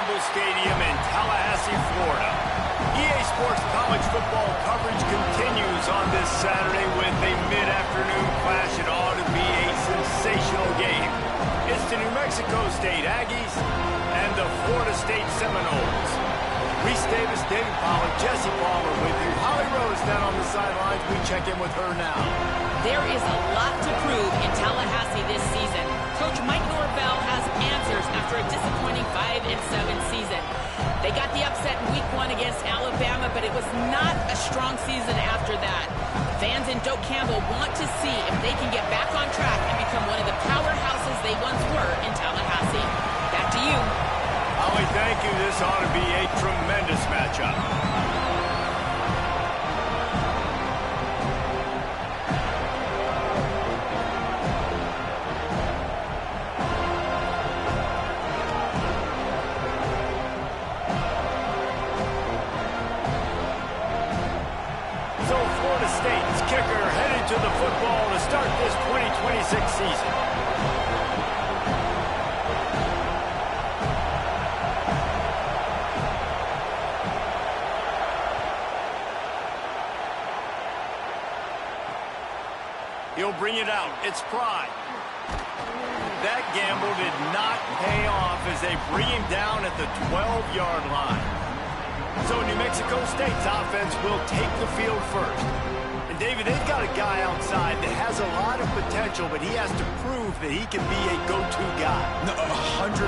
Campbell Stadium in Tallahassee, Florida. EA Sports college football coverage continues on this Saturday with a mid-afternoon clash. It ought to be a sensational game. It's the New Mexico State Aggies and the Florida State Seminoles. Reese Davis, David Pollack, Jesse Palmer with you. Holly Rose down on the sidelines. We check in with her now. There is a lot to prove in Tallahassee this season. Coach Mike Norvell has answers after a disappointing 5-7 season. They got the upset in Week 1 against Alabama, but it was not a strong season after that. Fans in Doak Campbell want to see if they can get back on track and become one of the powerhouses they once were in Tallahassee. Back to you. Holly, thank you. This ought to be a tremendous matchup. So Florida State's kicker headed to the football to start this 2026 season. He'll bring it out. It's Pride. That gamble did not pay off as they bring him down at the 12-yard line. So New Mexico State's offense will take the field first. And David, they've got a guy outside that has a lot of potential, but he has to prove that he can be a go-to guy. No, 100%.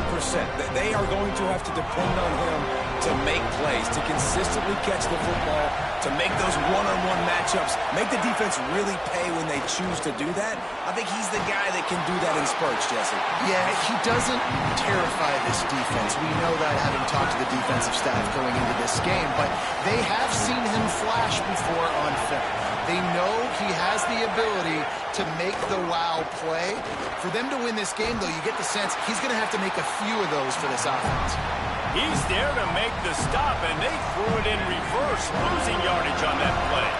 They are going to have to depend on him to make plays, to consistently catch the football, to make those one-on-one matchups, make the defense really pay when they choose to do that. I think he's the guy that can do that in spurts, Jesse. Yeah, he doesn't terrify this defense. We know that having talked to the defensive staff going into this game, but they have seen him flash before on film. They know he has the ability to make the wow play. For them to win this game, though, you get the sense he's going to have to make a few of those for this offense. He's there to make the stop, and they threw it in reverse, losing yardage on that play.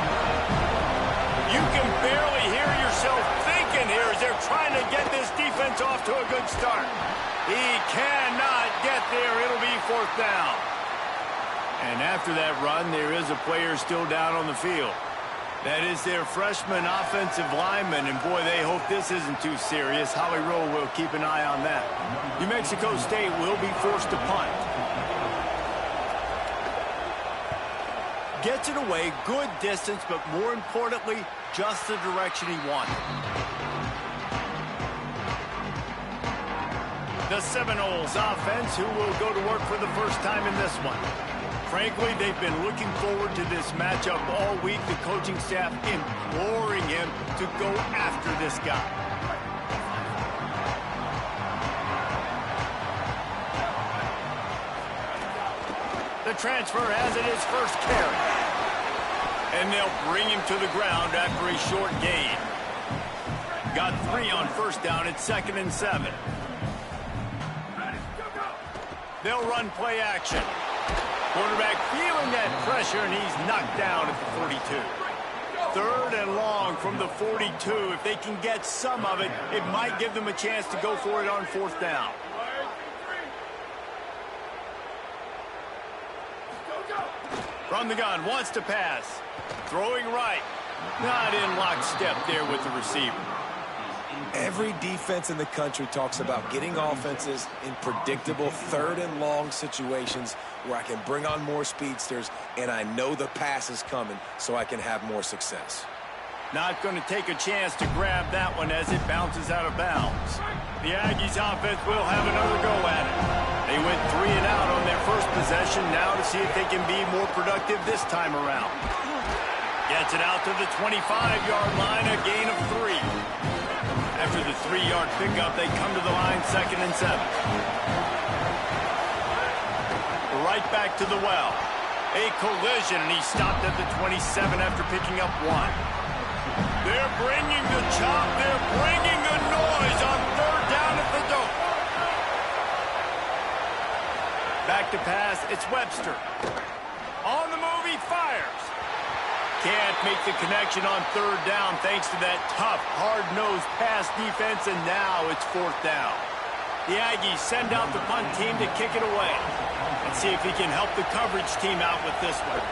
You can barely hear yourself thinking here as they're trying to get this defense off to a good start. He cannot get there. It'll be 4th down. And after that run, there is a player still down on the field. That is their freshman offensive lineman, and boy, they hope this isn't too serious. Holly Rowe will keep an eye on that. New Mexico State will be forced to punt. Gets it away, good distance, but more importantly, just the direction he wanted. The Seminoles offense, who will go to work for the first time in this one. Frankly, they've been looking forward to this matchup all week. The coaching staff imploring him to go after this guy. The transfer has it his first carry. And they'll bring him to the ground after a short gain. Got 3 on 1st down. It's 2nd and 7. They'll run play action. Quarterback feeling that pressure, and he's knocked down at the 42. 3rd and long from the 42. If they can get some of it, it might give them a chance to go for it on 4th down. From the gun, wants to pass. Throwing right. Not in lockstep there with the receiver. Every defense in the country talks about getting offenses in predictable 3rd and long situations where I can bring on more speedsters and I know the pass is coming so I can have more success. Not going to take a chance to grab that one as it bounces out of bounds. The Aggies offense will have another go at it. They went 3 and out on their first possession, now to see if they can be more productive this time around. Gets it out to the 25-yard line, a gain of 3. After the 3-yard pickup, they come to the line 2nd and 7. Right back to the well. A collision, and he stopped at the 27 after picking up 1. They're bringing the chop. They're bringing the noise on 3rd down at the Doak. Back to pass. It's Webster. On the move, he fires. Can't make the connection on 3rd down thanks to that tough, hard-nosed pass defense, and now it's 4th down. The Aggies send out the punt team to kick it away. Let's see if he can help the coverage team out with this one.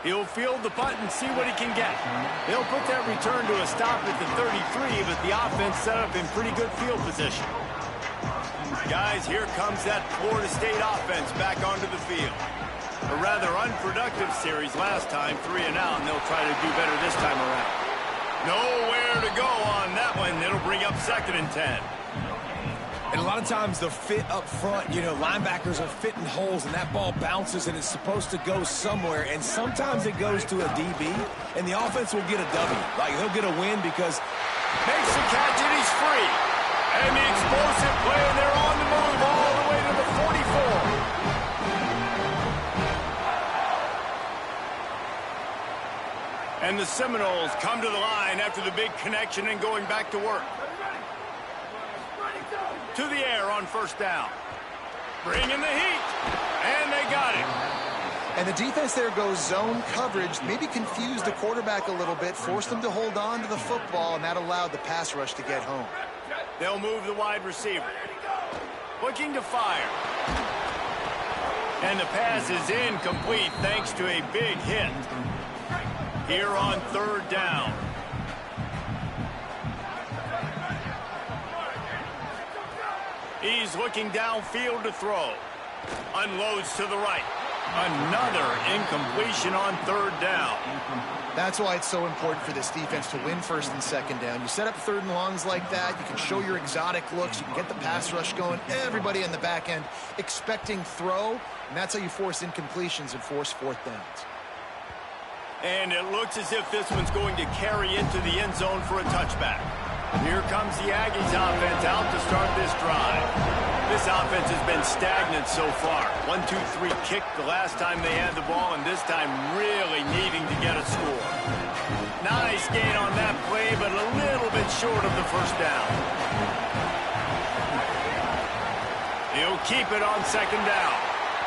He'll field the punt and see what he can get. He'll put that return to a stop at the 33, but the offense set up in pretty good field position. Guys, here comes that Florida State offense back onto the field. A rather unproductive series last time, 3 and out, and they'll try to do better this time around. Nowhere to go on that one. It'll bring up 2nd and 10. And a lot of times the fit up front, you know, linebackers are fitting holes, and that ball bounces, and it's supposed to go somewhere. And sometimes it goes to a DB, and the offense will get a W. Like, he'll get a win because makes the catch, and he's free. And the explosive play, and they're on the move all the way to the 44. And the Seminoles come to the line after the big connection and going back to work. To the air on 1st down. Bring in the heat. And they got it. And the defense there goes zone coverage, maybe confused the quarterback a little bit, forced him to hold on to the football, and that allowed the pass rush to get home. They'll move the wide receiver. Looking to fire. And the pass is incomplete thanks to a big hit. Here on 3rd down. He's looking downfield to throw. Unloads to the right. Another incompletion on 3rd down. That's why it's so important for this defense to win 1st and 2nd down. You set up 3rd and longs like that. You can show your exotic looks. You can get the pass rush going. Everybody in the back end expecting throw. And that's how you force incompletions and force 4th downs. And it looks as if this one's going to carry into the end zone for a touchback. Here comes the Aggies offense out to start this drive. This offense has been stagnant so far. 1-2-3 kick the last time they had the ball, and this time really needing to get a score. Nice gain on that play, but a little bit short of the 1st down. He'll keep it on 2nd down.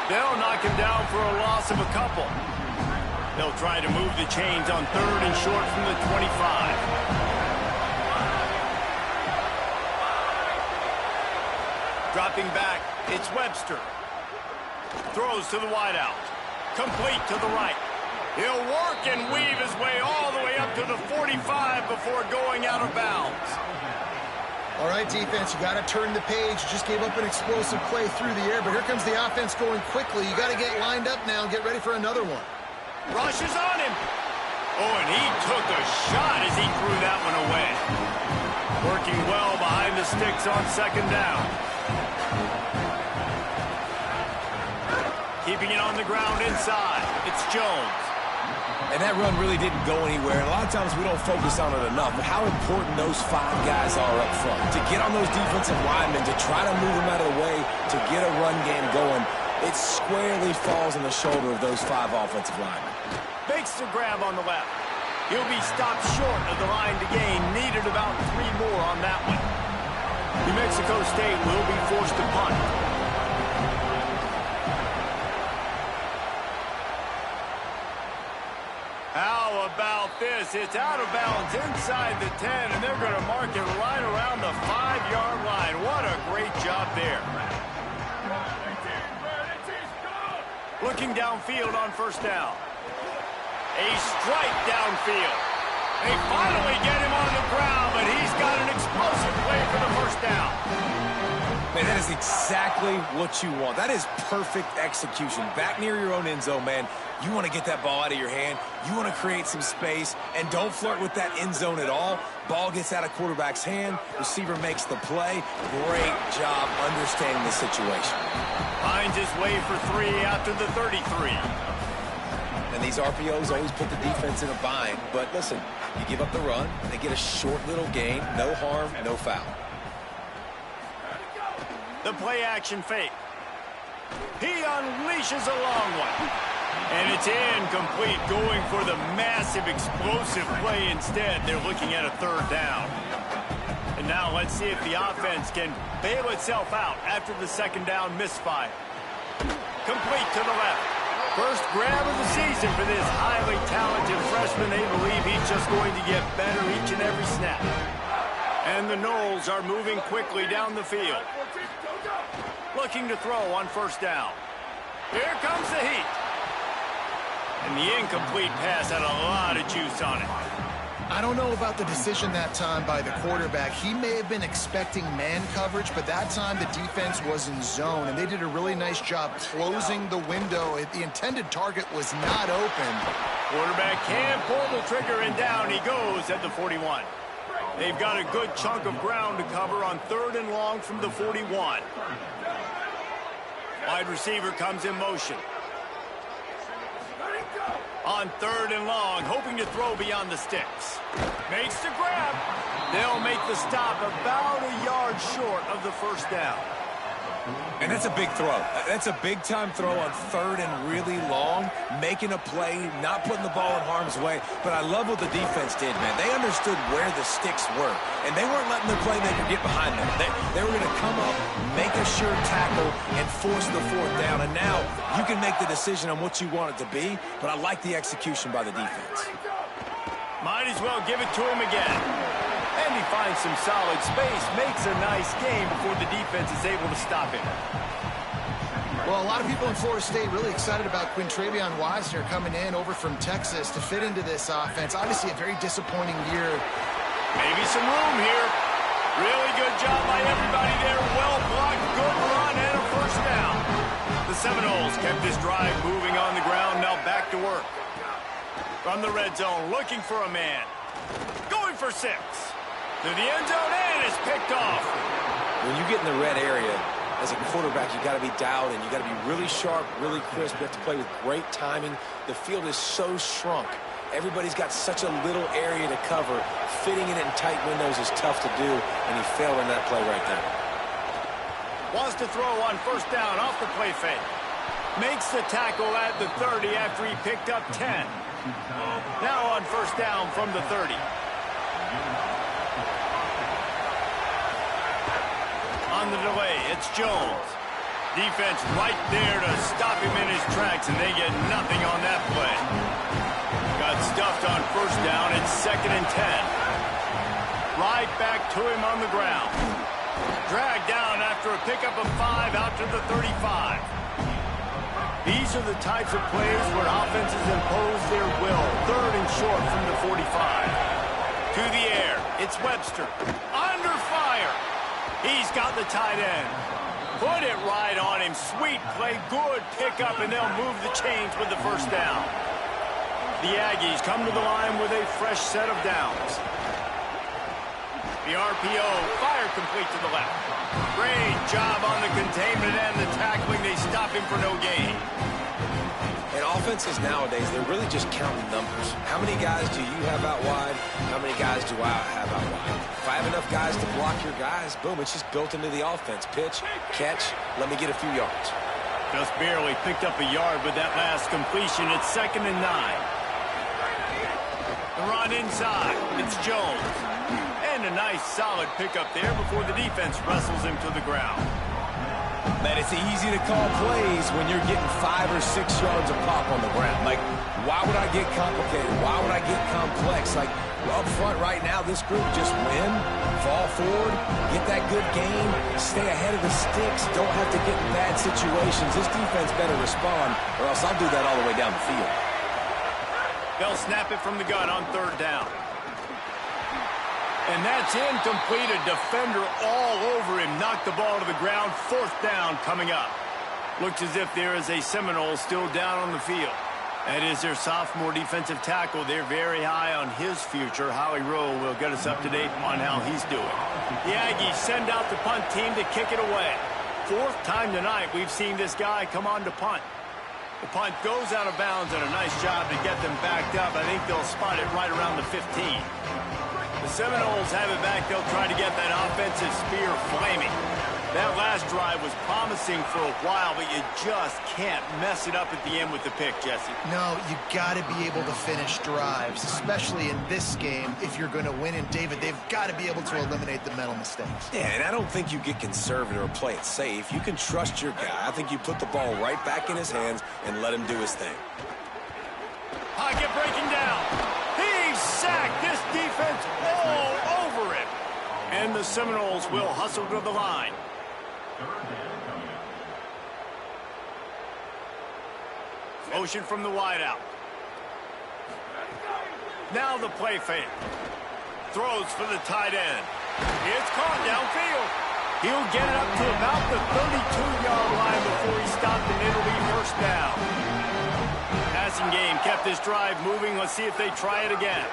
They'll knock him down for a loss of a couple. They'll try to move the chains on 3rd and short from the 25. Dropping back, it's Webster. Throws to the wideout. Complete to the right. He'll work and weave his way all the way up to the 45 before going out of bounds. All right, defense, you got to turn the page. You just gave up an explosive play through the air, but here comes the offense going quickly. You got to get lined up now and get ready for another one. Rushes on him. Oh, and he took a shot as he threw that one away. Working well behind the sticks on 2nd down. Keeping it on the ground inside. It's Jones. And that run really didn't go anywhere. And a lot of times we don't focus on it enough. But how important those 5 guys are up front. To get on those defensive linemen, to try to move them out of the way, to get a run game going, it squarely falls on the shoulder of those 5 offensive linemen. Makes the grab on the left. He'll be stopped short of the line to gain. Needed about 3 more on that one. New Mexico State will be forced to punt. How about this? It's out of bounds inside the 10, and they're going to mark it right around the 5-yard line. What a great job there. Looking downfield on 1st down. A strike downfield. They finally get him on the ground, but he's got an explosive play for the 1st down. Man, that is exactly what you want. That is perfect execution. Back near your own end zone, man. You want to get that ball out of your hand. You want to create some space, and don't flirt with that end zone at all. Ball gets out of quarterback's hand. Receiver makes the play. Great job understanding the situation. Finds his way for 3 after the 33. And these RPOs always put the defense in a bind. But listen, you give up the run, they get a short little gain. No harm, no foul. The play action fake. He unleashes a long one. And it's incomplete, going for the massive explosive play instead. They're looking at a 3rd down. And now let's see if the offense can bail itself out after the 2nd down misfire. Complete to the left. First grab of the season for this highly talented freshman. They believe he's just going to get better each and every snap. And the Noles are moving quickly down the field. Looking to throw on first down. Here comes the heat. And the incomplete pass had a lot of juice on it. I don't know about the decision that time by the quarterback. He may have been expecting man coverage, but that time the defense was in zone, and they did a really nice job closing the window. The intended target was not open. Quarterback can pull the trigger, and down he goes at the 41. They've got a good chunk of ground to cover on 3rd and long from the 41. Wide receiver comes in motion. On 3rd and long, hoping to throw beyond the sticks. Makes the grab. They'll make the stop about a yard short of the first down. And that's a big throw. That's a big-time throw on 3rd and really long, making a play, not putting the ball in harm's way. But I love what the defense did, man. They understood where the sticks were, and they weren't letting the playmaker get behind them. They were going to come up, make a sure tackle, and force the 4th down. And now you can make the decision on what you want it to be, but I like the execution by the defense. Might as well give it to him again. And he finds some solid space, makes a nice game before the defense is able to stop him. Well, a lot of people in Florida State really excited about Quintravion Wisner coming in over from Texas to fit into this offense. Obviously, a very disappointing year. Maybe some room here. Really good job by everybody there. Well blocked, good run, and a first down. The Seminoles kept this drive moving on the ground, now back to work. From the red zone, looking for a man. Going for 6. To the end zone, and it's picked off. When you get in the red area, as a quarterback, you got to be dialed in. You got to be really sharp, really crisp. You have to play with great timing. The field is so shrunk. Everybody's got such a little area to cover. Fitting it in tight windows is tough to do, and he failed in that play right there. Wants to throw on first down off the play fake. Makes the tackle at the 30 after he picked up 10. Now on first down from the 30. On the delay, it's Jones. Defense right there to stop him in his tracks, and they get nothing on that play. Got stuffed on first down. It's 2nd and 10. Right back to him on the ground. Dragged down after a pickup of 5 out to the 35. These are the types of plays where offenses impose their will. 3rd and short from the 45. To the air, it's Webster. Under fire. He's got the tight end. Put it right on him. Sweet play, good pickup, and they'll move the chains with the first down. The Aggies come to the line with a fresh set of downs. The RPO, fire complete to the left. Great job on the containment and the tackling. They stop him for no gain. And offenses nowadays, they're really just counting numbers. How many guys do you have out wide? How many guys do I have out wide? If I have enough guys to block your guys, boom, it's just built into the offense. Pitch, catch, let me get a few yards. Just barely picked up a yard with that last completion. It's 2nd and 9. The run inside. It's Jones. And a nice solid pickup there before the defense wrestles him to the ground. Man, it's easy to call plays when you're getting 5 or 6 yards of pop on the ground. Like, why would I get complicated? Why would I get complex? Like, up front right now, this group just win, fall forward, get that good game, stay ahead of the sticks, don't have to get in bad situations. This defense better respond, or else I'll do that all the way down the field. They'll snap it from the gun on 3rd down. And that's incomplete. A defender all over him. Knocked the ball to the ground. 4th down coming up. Looks as if there is a Seminole still down on the field. That is their sophomore defensive tackle. They're very high on his future. Howie Rowe will get us up to date on how he's doing. The Aggies send out the punt team to kick it away. 4th time tonight we've seen this guy come on to punt. The punt goes out of bounds, and a nice job to get them backed up. I think they'll spot it right around the 15. The Seminoles have it back. They'll try to get that offensive spear flaming. That last drive was promising for a while, but you just can't mess it up at the end with the pick, Jesse. No, you got to be able to finish drives, especially in this game. If you're going to win, and David, they've got to be able to eliminate the mental mistakes. Yeah, and I don't think you get conservative or play it safe. You can trust your guy. I think you put the ball right back in his hands and let him do his thing. Pocket breaking down. He's sacked. This defense all over him. And the Seminoles will hustle to the line. Motion from the wideout. Now the play fake. Throws for the tight end. It's caught downfield. He'll get it up to about the 32-yard line before he stopped, and it'll be first down. Passing game kept this drive moving. Let's see if they try it again.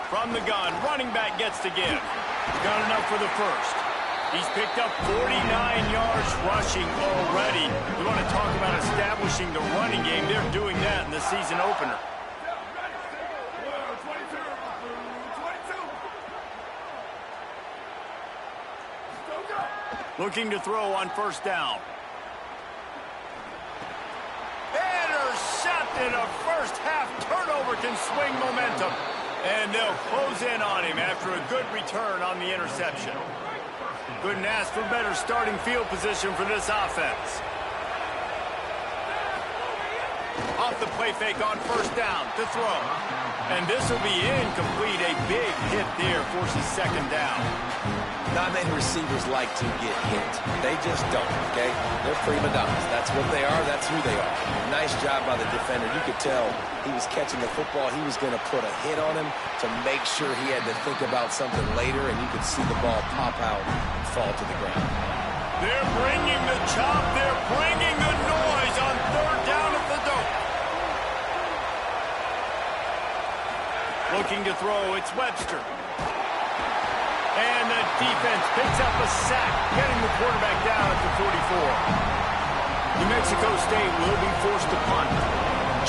From the gun, running back gets to give. Got enough for the first. He's picked up 49 yards rushing already. We want to talk about establishing the running game. They're doing that in the season opener. Looking to throw on first down. Intercepted. A first-half turnover can swing momentum. And they'll close in on him after a good return on the interception. Couldn't ask for better starting field position for this offense. Off the play fake on first down to throw. And this will be incomplete. A big hit there forces second down. Not many receivers like to get hit. They just don't, okay? They're prima donnas. That's what they are. That's who they are. Nice job by the defender. You could tell he was catching the football. He was going to put a hit on him to make sure he had to think about something later, and you could see the ball pop out and fall to the ground. They're bringing the chop. They're bringing the noise on third down at the dope. Looking to throw, it's Webster. And the defense picks up a sack, getting the quarterback down at the 44. New Mexico State will be forced to punt.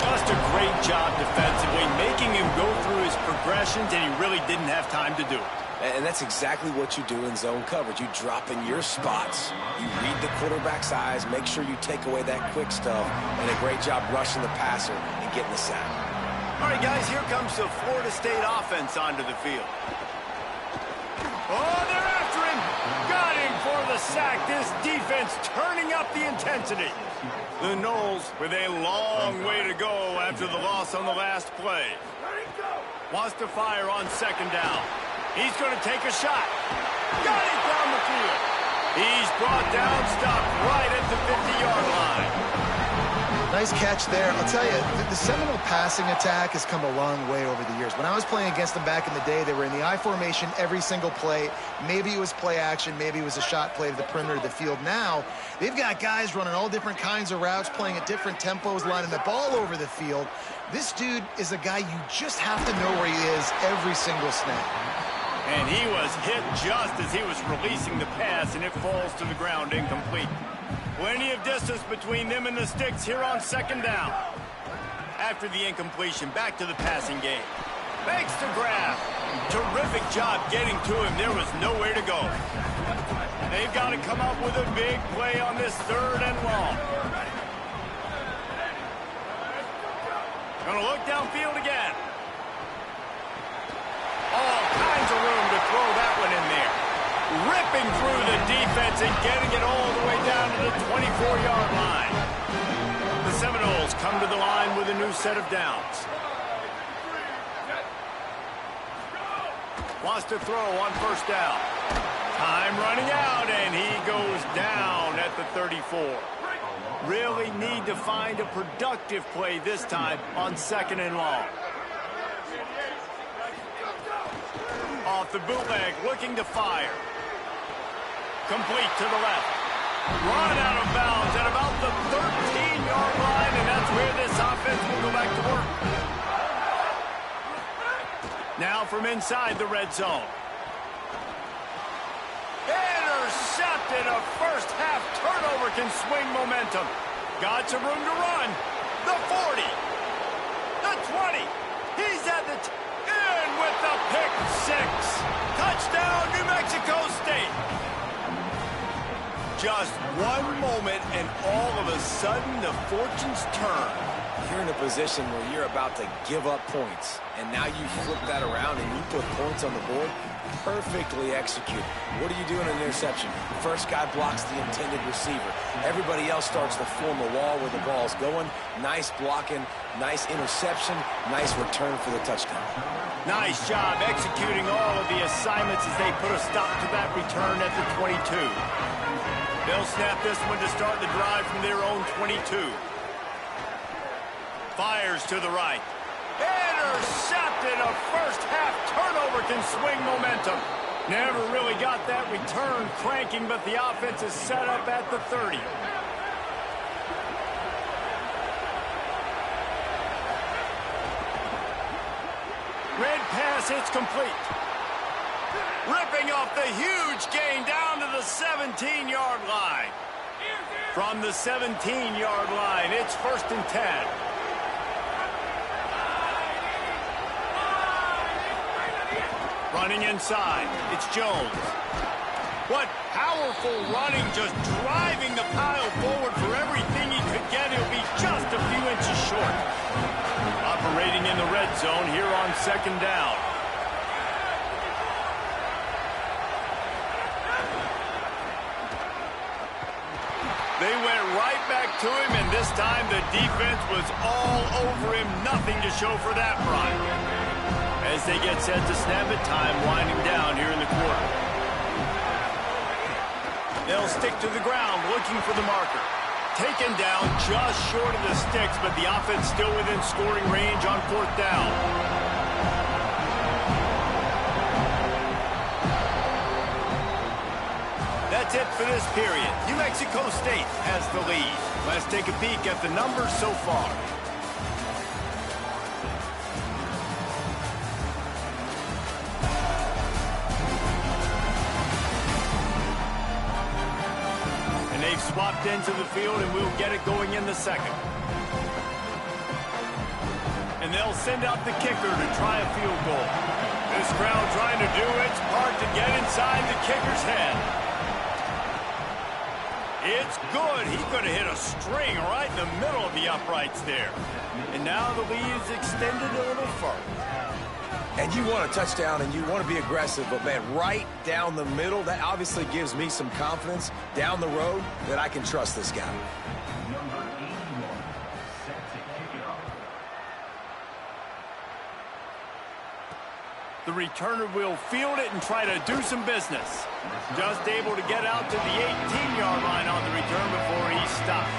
Just a great job defensively, making him go through his progressions, and he really didn't have time to do it. And that's exactly what you do in zone coverage. You drop in your spots. You read the quarterback's eyes, make sure you take away that quick stuff, and a great job rushing the passer and getting the sack. All right, guys, here comes the Florida State offense onto the field. Oh, they're after him. Got him for the sack. This defense turning up the intensity. The Noles with a long way to go after the loss on the last play. Wants to fire on second down. He's going to take a shot. Got it down the field. He's brought down, stopped right at the 50-yard line. Nice catch there. I'll tell you, the Seminole passing attack has come a long way over the years. When I was playing against them back in the day, they were in the I formation every single play. Maybe it was play action. Maybe it was a shot play to the perimeter of the field. Now, they've got guys running all different kinds of routes, playing at different tempos, lining the ball over the field. This dude is a guy you just have to know where he is every single snap. And he was hit just as he was releasing the pass, and it falls to the ground incomplete. Plenty of distance between them and the sticks here on second down. After the incompletion, back to the passing game. Makes the grab. Terrific job getting to him. There was nowhere to go. They've got to come up with a big play on this third and long. Going to look downfield again. All kinds of room to throw that one in there. Ripping through the defense and getting it all the way down to the 24-yard line. The Seminoles come to the line with a new set of downs. Wants to throw on first down. Time running out, and he goes down at the 34. Really need to find a productive play this time on second and long. Off the bootleg, looking to fire. Complete to the left. Run out of bounds at about the 13-yard line, and that's where this offense will go back to work. Now from inside the red zone. Intercepted. A first-half turnover can swing momentum. Got some room to run. The 40. The 20. He's at the in with the pick six. Touchdown, New Mexico State. Just one moment, and all of a sudden, the fortunes turn. You're in a position where you're about to give up points, and now you flip that around and you put points on the board. Perfectly executed. What do you do in an interception? First guy blocks the intended receiver. Everybody else starts to form a wall where the ball's going. Nice blocking, nice interception, nice return for the touchdown. Nice job executing all of the assignments as they put a stop to that return at the 22. They'll snap this one to start the drive from their own 22. Fires to the right. Intercepted. A first-half turnover can swing momentum. Never really got that return cranking, but the offense is set up at the 30. Red pass, it's complete. Ripping off the huge gain down to the 17-yard line. From the 17-yard line, it's 1st and 10. Running inside, it's Jones. What powerful running, just driving the pile forward for everything he could get. He'll be just a few inches short. Operating in the red zone here on 2nd down. They went right back to him, and this time the defense was all over him. Nothing to show for that run. As they get set to snap it, time winding down here in the quarter. They'll stick to the ground, looking for the marker. Taken down just short of the sticks, but the offense still within scoring range on 4th down. That's it for this period. New Mexico State has the lead. Let's take a peek at the numbers so far. They've swapped into the field, and we'll get it going in the 2nd. And they'll send out the kicker to try a field goal. This crowd trying to do its part to get inside the kicker's head. It's good. He could have hit a string right in the middle of the uprights there. And now the lead is extended a little further. And you want a touchdown, and you want to be aggressive, but, man, right down the middle, that obviously gives me some confidence down the road that I can trust this guy. Number 81, set to kick it off. The returner will field it and try to do some business. Just able to get out to the 18-yard line on the return before he stopped.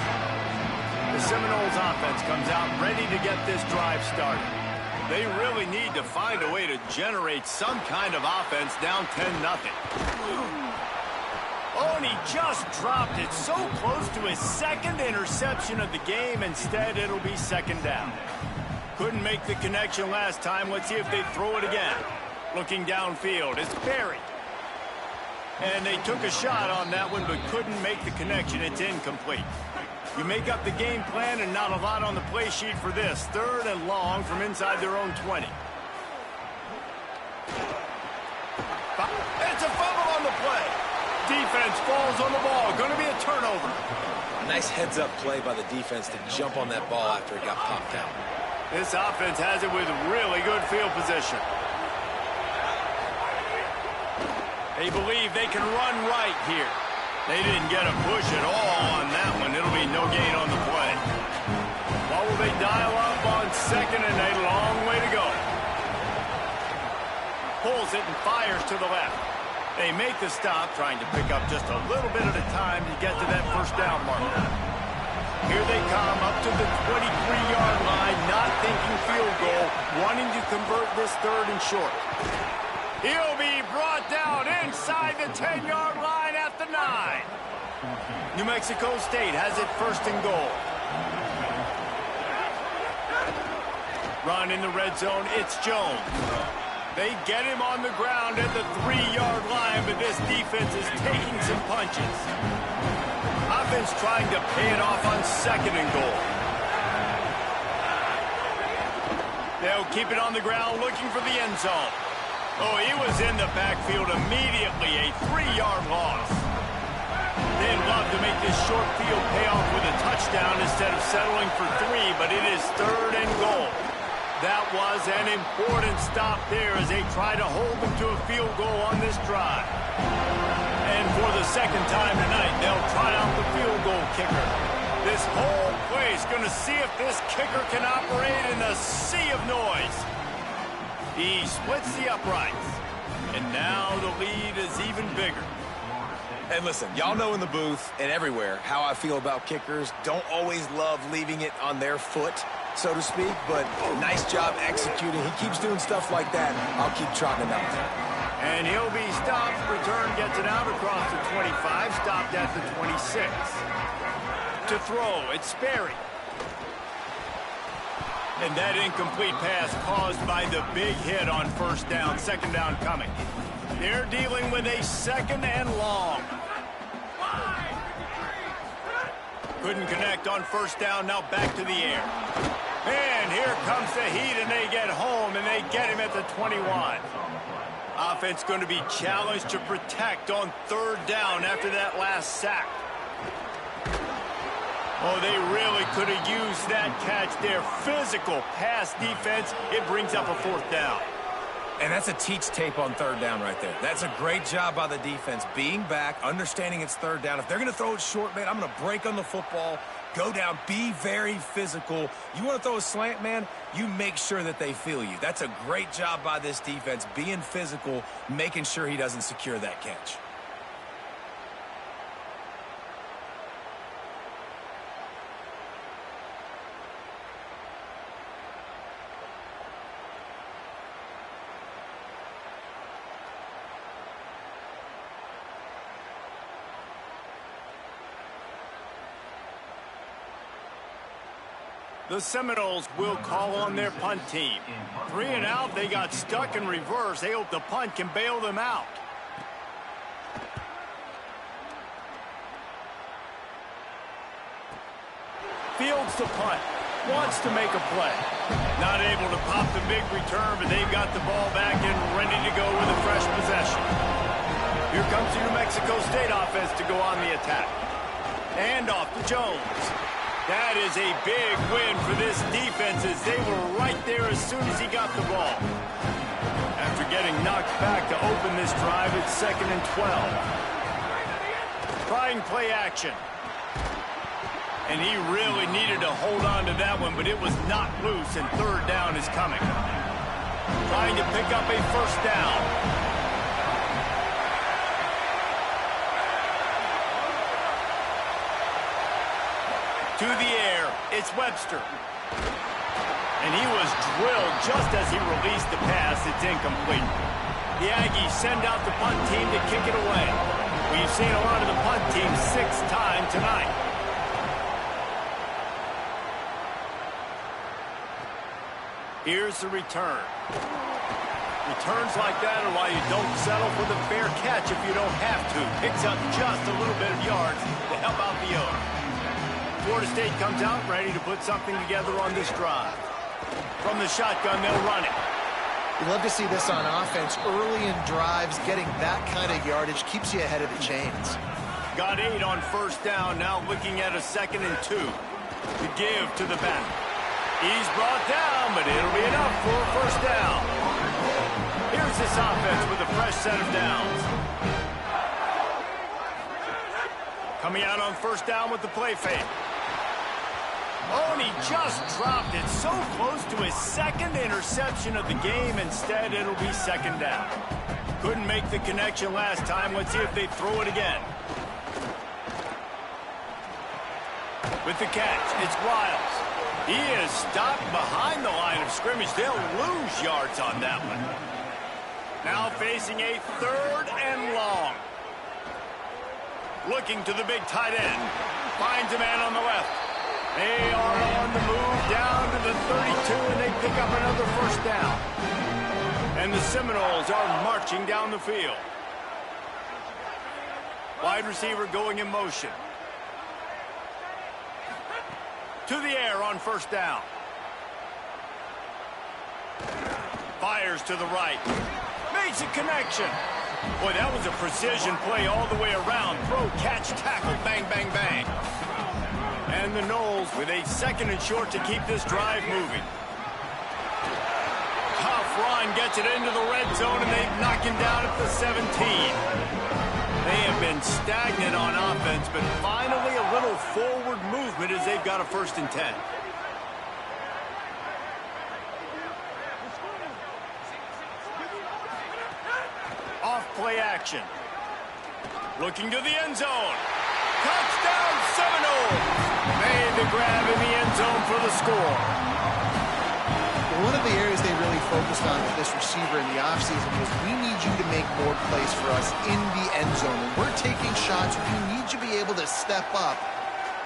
The Seminoles offense comes out ready to get this drive started. They really need to find a way to generate some kind of offense down 10-0. Oh, and he just dropped it so close to his 2nd interception of the game. Instead, it'll be 2nd down. Couldn't make the connection last time. Let's see if they throw it again. Looking downfield, it's Perry. And they took a shot on that one, but couldn't make the connection. It's incomplete. You make up the game plan, and not a lot on the play sheet for this. 3rd and long from inside their own 20. It's a fumble on the play. Defense falls on the ball. Going to be a turnover. Nice heads-up play by the defense to jump on that ball after it got popped out. This offense has it with really good field position. They believe they can run right here. They didn't get a push at all on that one. It'll be no gain on the play. What will they dial up on 2nd and a long way to go? Pulls it and fires to the left. They make the stop, trying to pick up just a little bit at a time to get to that 1st down marker. Here they come up to the 23-yard line, not thinking field goal, wanting to convert this 3rd and short. He'll be brought down inside the 10-yard line at the 9. New Mexico State has it 1st and goal. Run in the red zone, it's Jones. They get him on the ground at the 3-yard line, but this defense is taking some punches. Offense trying to pay it off on 2nd and goal. They'll keep it on the ground, looking for the end zone. Oh, he was in the backfield immediately, a 3-yard loss. They they'd love to make this short field pay off with a touchdown instead of settling for 3, but it is 3rd and goal. That was an important stop there as they try to hold them to a field goal on this drive. And for the second time tonight, they'll try out the field goal kicker. This whole place going to see if this kicker can operate in a sea of noise. He splits the uprights, and now the lead is even bigger. And listen, y'all know in the booth and everywhere how I feel about kickers. Don't always love leaving it on their foot, so to speak, but nice job executing. He keeps doing stuff like that. I'll keep trotting him out there. And he'll be stopped. Return gets it out across the 25, stopped at the 26. To throw, it's Sperry. And that incomplete pass caused by the big hit on first down, second down coming. They're dealing with a 2nd and long. Couldn't connect on first down, now back to the air. And here comes the heat, and they get home, and they get him at the 21. Offense going to be challenged to protect on 3rd down after that last sack. Oh, they really could have used that catch there. Physical pass defense. It brings up a 4th down. And that's a teach tape on 3rd down right there. That's a great job by the defense. Being back, understanding it's 3rd down. If they're going to throw it short, man, I'm going to break on the football, go down, be very physical. You want to throw a slant, man, you make sure that they feel you. That's a great job by this defense, being physical, making sure he doesn't secure that catch. The Seminoles will call on their punt team. 3 and out, they got stuck in reverse. They hope the punt can bail them out. Fields the punt. Wants to make a play. Not able to pop the big return, but they've got the ball back and ready to go with a fresh possession. Here comes the New Mexico State offense to go on the attack. And off to Jones. That is a big win for this defense as they were right there as soon as he got the ball. After getting knocked back to open this drive, it's 2nd and 12. Trying play action. And he really needed to hold on to that one, but it was not loose, and 3rd down is coming. Trying to pick up a 1st down. To the air, it's Webster. And he was drilled just as he released the pass. It's incomplete. The Aggies send out the punt team to kick it away. We've seen a lot of the punt team 6 times tonight. Here's the return. Returns like that are why you don't settle for the fair catch if you don't have to. Picks up just a little bit of yards to help out the owner. Florida State comes out ready to put something together on this drive. From the shotgun, they'll run it. You love to see this on offense. Early in drives, getting that kind of yardage keeps you ahead of the chains. Got 8 on first down, now looking at a 2nd and 2. To give to the back. He's brought down, but it'll be enough for a 1st down. Here's this offense with a fresh set of downs. Coming out on 1st down with the play fake. Oh, and he just dropped it so close to his 2nd interception of the game. Instead, it'll be 2nd down. Couldn't make the connection last time. Let's see if they throw it again. With the catch, it's Wiles. He is stopped behind the line of scrimmage. They'll lose yards on that one. Now facing a 3rd and long. Looking to the big tight end. Finds a man on the left. They are on the move down to the 32, and they pick up another 1st down. And the Seminoles are marching down the field. Wide receiver going in motion. To the air on 1st down. Fires to the right. Makes a connection. Boy, that was a precision play all the way around. Throw, catch, tackle, bang, bang, bang. And the Knowles with a 2nd and short to keep this drive moving. Tough run gets it into the red zone, and they knock him down at the 17. They have been stagnant on offense, but finally a little forward movement as they've got a 1st and 10. Off-play action. Looking to the end zone. Touchdown Seminoles! Made the grab in the end zone for the score. One of the areas they really focused on with this receiver in the offseason was, we need you to make more plays for us in the end zone. When we're taking shots, we need you to be able to step up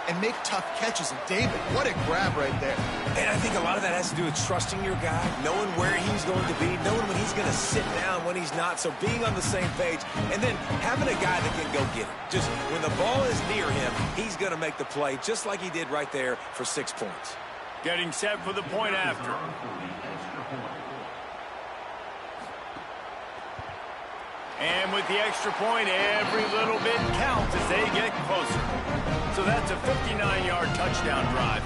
and make tough catches. And David, what a grab right there. And I think a lot of that has to do with trusting your guy, knowing where he's going to be, knowing when he's going to sit down, when he's not. So being on the same page, and then having a guy that can go get it. Just when the ball is near him, he's going to make the play, just like he did right there for 6 points. Getting set for the point after. And with the extra point, every little bit counts as they get closer. So that's a 59-yard touchdown drive.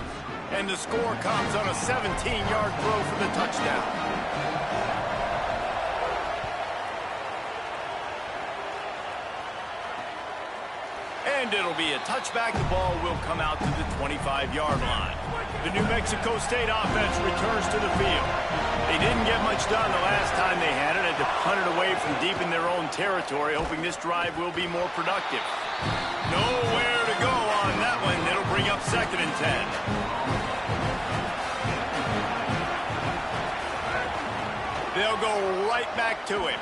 And the score comes on a 17-yard throw for the touchdown. And it'll be a touchback. The ball will come out to the 25-yard line. The New Mexico State offense returns to the field. They didn't get much done the last time they had it. Had to punt it away from deep in their own territory, hoping this drive will be more productive. Nowhere to go on that one. It'll bring up 2nd and 10. They'll go right back to him.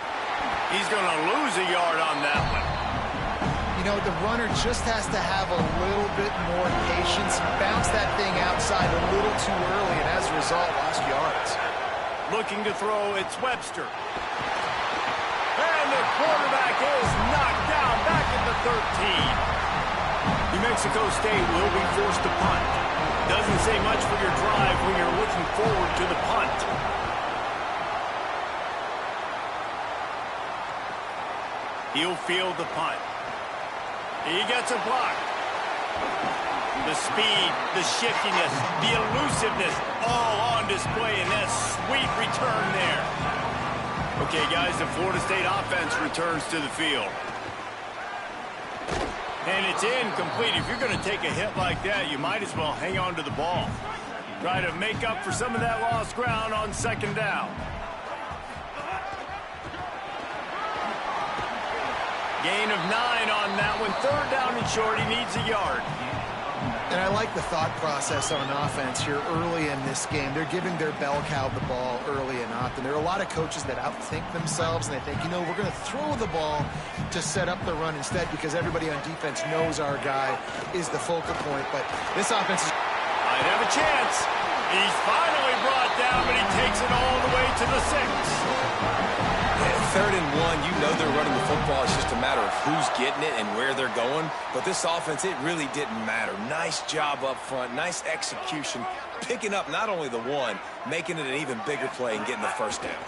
He's going to lose a yard on that one. You know, the runner just has to have a little bit more patience, bounce that thing outside a little too early, and as a result, lost yards. Looking to throw, it's Webster. And the quarterback is knocked down back at the 13. New Mexico State will be forced to punt. Doesn't say much for your drive when you're looking forward to the punt. He'll field the punt. He gets a block. The speed, the shiftiness, the elusiveness, all on display in that sweet return there. Okay, guys, the Florida State offense returns to the field. And it's incomplete. If you're going to take a hit like that, you might as well hang on to the ball. Try to make up for some of that lost ground on 2nd down. Gain of 9 on that one. 3rd down and short. He needs a yard. And I like the thought process on offense here early in this game. They're giving their bell cow the ball early and often. There are a lot of coaches that outthink themselves, and they think, you know, we're going to throw the ball to set up the run instead because everybody on defense knows our guy is the focal point. But this offense is... Might have a chance. He's finally brought down, but he takes it all the way to the 6. 3rd and 1, you know they're running the football. It's just a matter of who's getting it and where they're going. But this offense, it really didn't matter. Nice job up front, nice execution, picking up not only the 1, making it an even bigger play and getting the 1st down.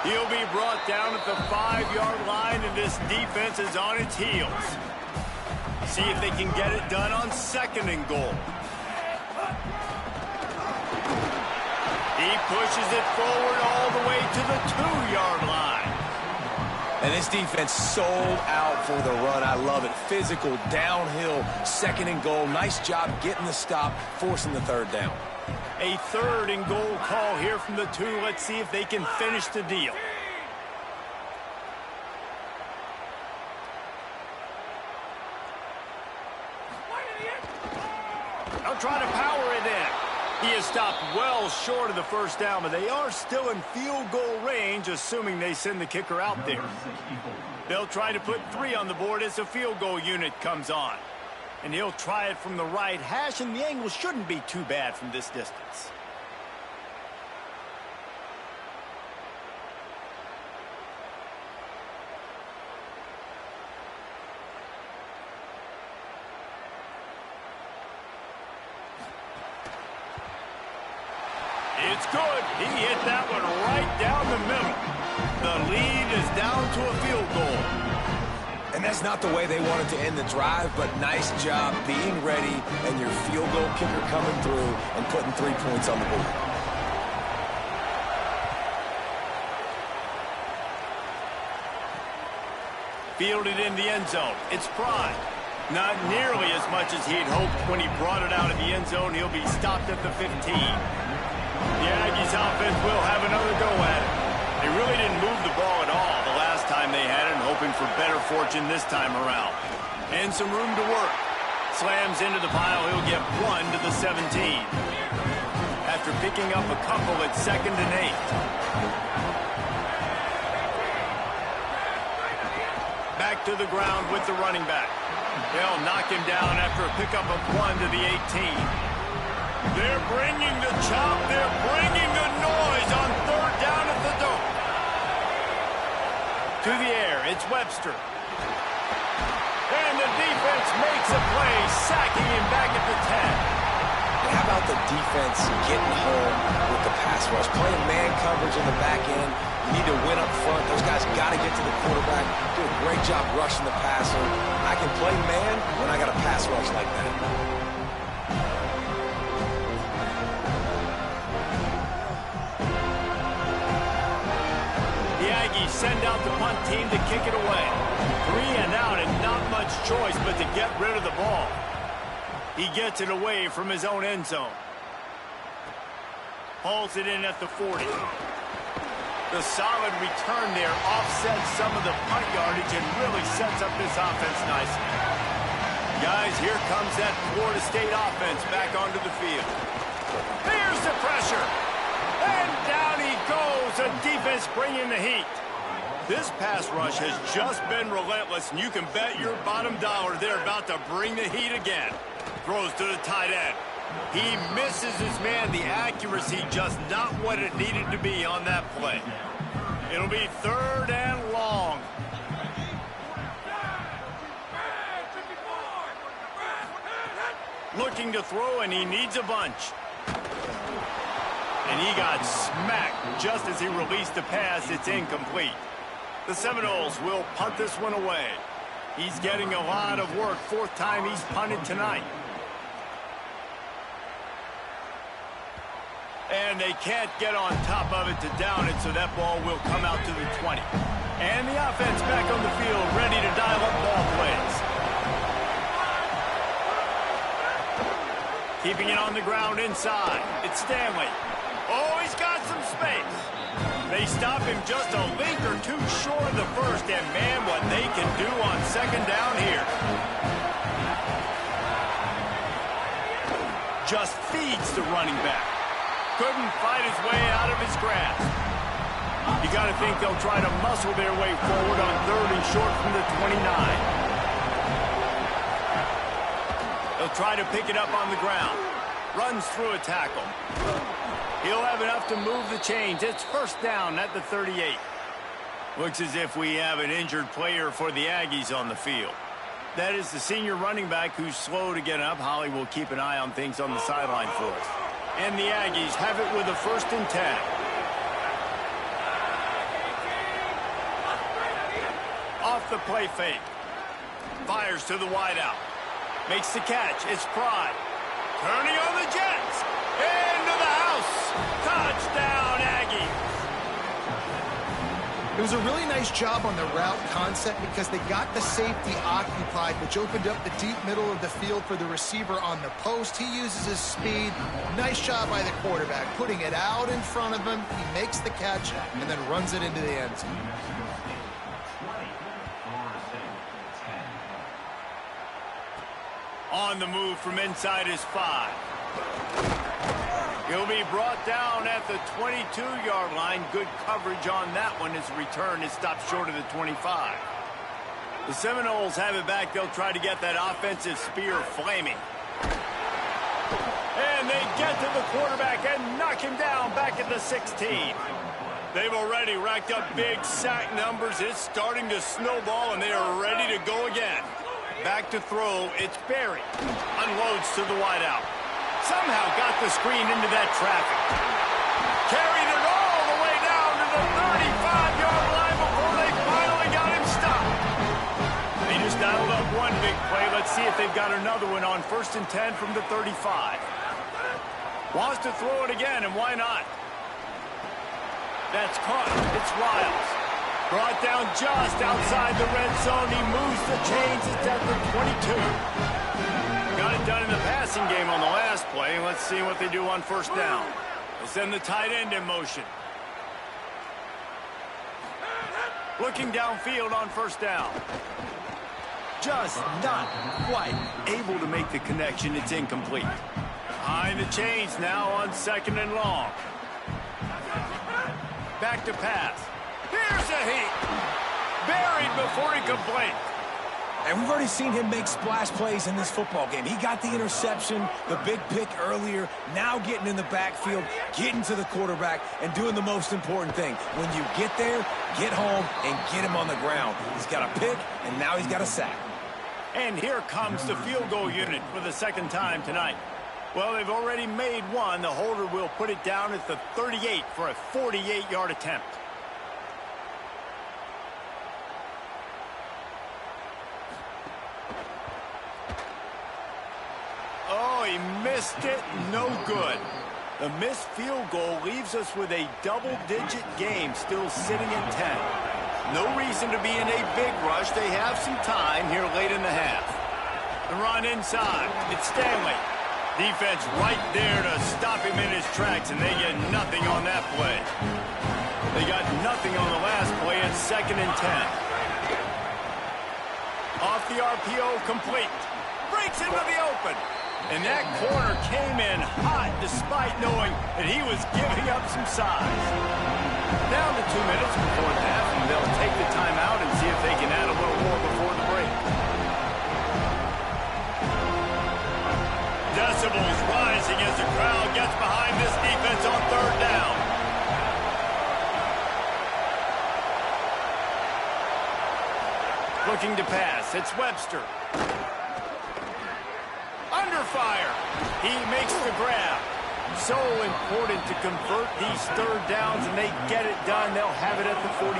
He'll be brought down at the 5-yard line, and this defense is on its heels. See if they can get it done on 2nd and goal. He pushes it forward all the way to the 2-yard line. And this defense sold out for the run. I love it. Physical, downhill, 2nd and goal. Nice job getting the stop, forcing the 3rd down. A 3rd and goal call here from the 2. Let's see if they can finish the deal. They'll try to power it in. He is stopped well short of the 1st down, but they are still in field goal range, assuming they send the kicker out there. They'll try to put 3 on the board as the field goal unit comes on. And he'll try it from the right hash, and the angle shouldn't be too bad from this distance. It's good. He hit that one right down the middle. The lead is down to a field goal. And that's not the way they wanted to end the drive, but nice job being ready and your field goal kicker coming through and putting 3 points on the board. Fielded in the end zone. It's Prime. Not nearly as much as he'd hoped when he brought it out of the end zone. He'll be stopped at the 15. The Aggies offense will have another go at it. They really didn't move the ball at all the last time they had it, hoping for better fortune this time around. And some room to work. Slams into the pile. He'll get 1 to the 17. After picking up a couple at 2nd and 8. Back to the ground with the running back. They'll knock him down after a pickup of 1 to the 18. They're bringing the chop. They're bringing the noise on 3rd down at the dome. To the air, it's Webster. And the defense makes a play, sacking him back at the 10. And how about the defense getting home with the pass rush? Playing man coverage in the back end. You need to win up front. Those guys got to get to the quarterback. Do a great job rushing the passer. I can play man when I got a pass rush like that. The Aggies send out the punt team to kick it away. 3 and out and not much choice but to get rid of the ball. He gets it away from his own end zone. Hauls it in at the 40. The solid return there offsets some of the punt yardage and really sets up this offense nicely. Guys, here comes that Florida State offense back onto the field. Here's the pressure. And down he goes. The defense bringing the heat. This pass rush has just been relentless, and you can bet your bottom dollar they're about to bring the heat again. Throws to the tight end. He misses his man. The accuracy just not what it needed to be on that play. It'll be 3rd and long. Looking to throw, and he needs a bunch. And he got smacked just as he released the pass. It's incomplete. The Seminoles will punt this one away. He's getting a lot of work. 4th time he's punted tonight. And they can't get on top of it to down it, so that ball will come out to the 20. And the offense back on the field, ready to dial up ball plays. Keeping it on the ground inside. It's Stanley. Oh, he's got some space. They stop him just a link or two short of the first, and man, what they can do on 2nd down here. Just feeds the running back. Couldn't fight his way out of his grasp. You got to think they'll try to muscle their way forward on 3rd and short from the 29. They'll try to pick it up on the ground. Runs through a tackle. He'll have enough to move the chains. It's 1st down at the 38. Looks as if we have an injured player for the Aggies on the field. That is the senior running back who's slow to get up. Holly will keep an eye on things on the sideline for us. And the Aggies have it with a 1st and 10. Off the play fake. Fires to the wideout. Makes the catch. It's Pride. Turning on the Jets. Into the house. Touchdown, Aggies. It was a really nice job on the route concept because they got the safety occupied, which opened up the deep middle of the field for the receiver on the post. He uses his speed. Nice job by the quarterback, putting it out in front of him. He makes the catch and then runs it into the end zone. On the move from inside his 5. He'll be brought down at the 22-yard line. Good coverage on that one. His return is stopped short of the 25. The Seminoles have it back. They'll try to get that offensive spear flaming. And they get to the quarterback and knock him down back at the 16. They've already racked up big sack numbers. It's starting to snowball, and they are ready to go again. Back to throw. It's Barry. Unloads to the wideout. Somehow got the screen into that traffic. carried it all the way down to the 35-yard line before they finally got him stopped. They just dialed up one big play. Let's see if they've got another one on 1st and 10 from the 35. Wants to throw it again, and why not? That's caught. It's Wiles. Brought down just outside the red zone. He moves the chains. It's at the 22. Got it done in the passing game on the last play. Let's see what they do on 1st down. They send the tight end in motion. Looking downfield on 1st down. Just not quite able to make the connection. It's incomplete. Behind the chains now on 2nd and long. Back to pass. Here's a heat. Buried before he could blink. And we've already seen him make splash plays in this football game. He got the interception, the big pick earlier, now getting in the backfield, getting to the quarterback, and doing the most important thing. When you get there, get home, and get him on the ground. He's got a pick, and now he's got a sack. And here comes the field goal unit for the 2nd time tonight. Well, they've already made one. The holder will put it down at the 38 for a 48-yard attempt. Oh, he missed it. No good. The missed field goal leaves us with a double-digit game still sitting at 10. No reason to be in a big rush. They have some time here late in the half. The run inside. It's Stanley. Defense right there to stop him in his tracks, and they get nothing on that play. They got nothing on the last play. It's 2nd and 10. Off the RPO, complete. Breaks into the open. And that corner came in hot despite knowing that he was giving up some size. Down to 2 minutes before the half, and they'll take the timeout and see if they can add a little more before the break. Decibels rising as the crowd gets behind this defense on 3rd down. Looking to pass. It's Webster. Under fire. He makes the grab. So important to convert these 3rd downs, and they get it done. They'll have it at the 42.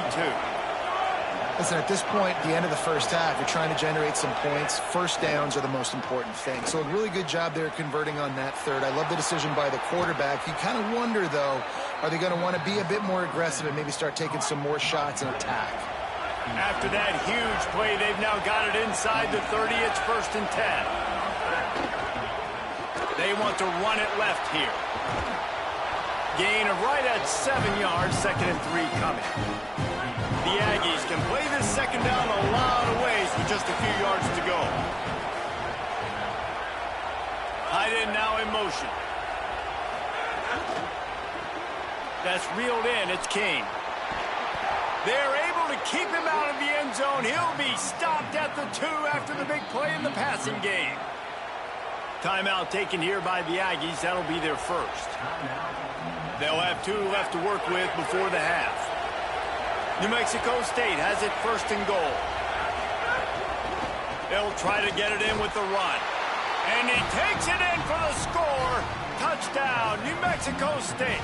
Listen, at this point, the end of the 1st half, you're trying to generate some points. 1st downs are the most important thing. So a really good job there converting on that 3rd. I love the decision by the quarterback. You kind of wonder, though, are they going to want to be a bit more aggressive and maybe start taking some more shots and attack? After that huge play, they've now got it inside the 30. It's 1st and 10. They want to run it left here. Gain of right at 7 yards, 2nd and 3 coming. The Aggies can play this 2nd down a lot of ways with just a few yards to go. Tight end now in motion. That's reeled in. It's King. They're able to keep him out of the end zone. He'll be stopped at the 2 after the big play in the passing game. Timeout taken here by the Aggies. That'll be their 1st. They'll have 2 left to work with before the half. New Mexico State has it 1st and goal. They'll try to get it in with the run. And he takes it in for the score. Touchdown, New Mexico State.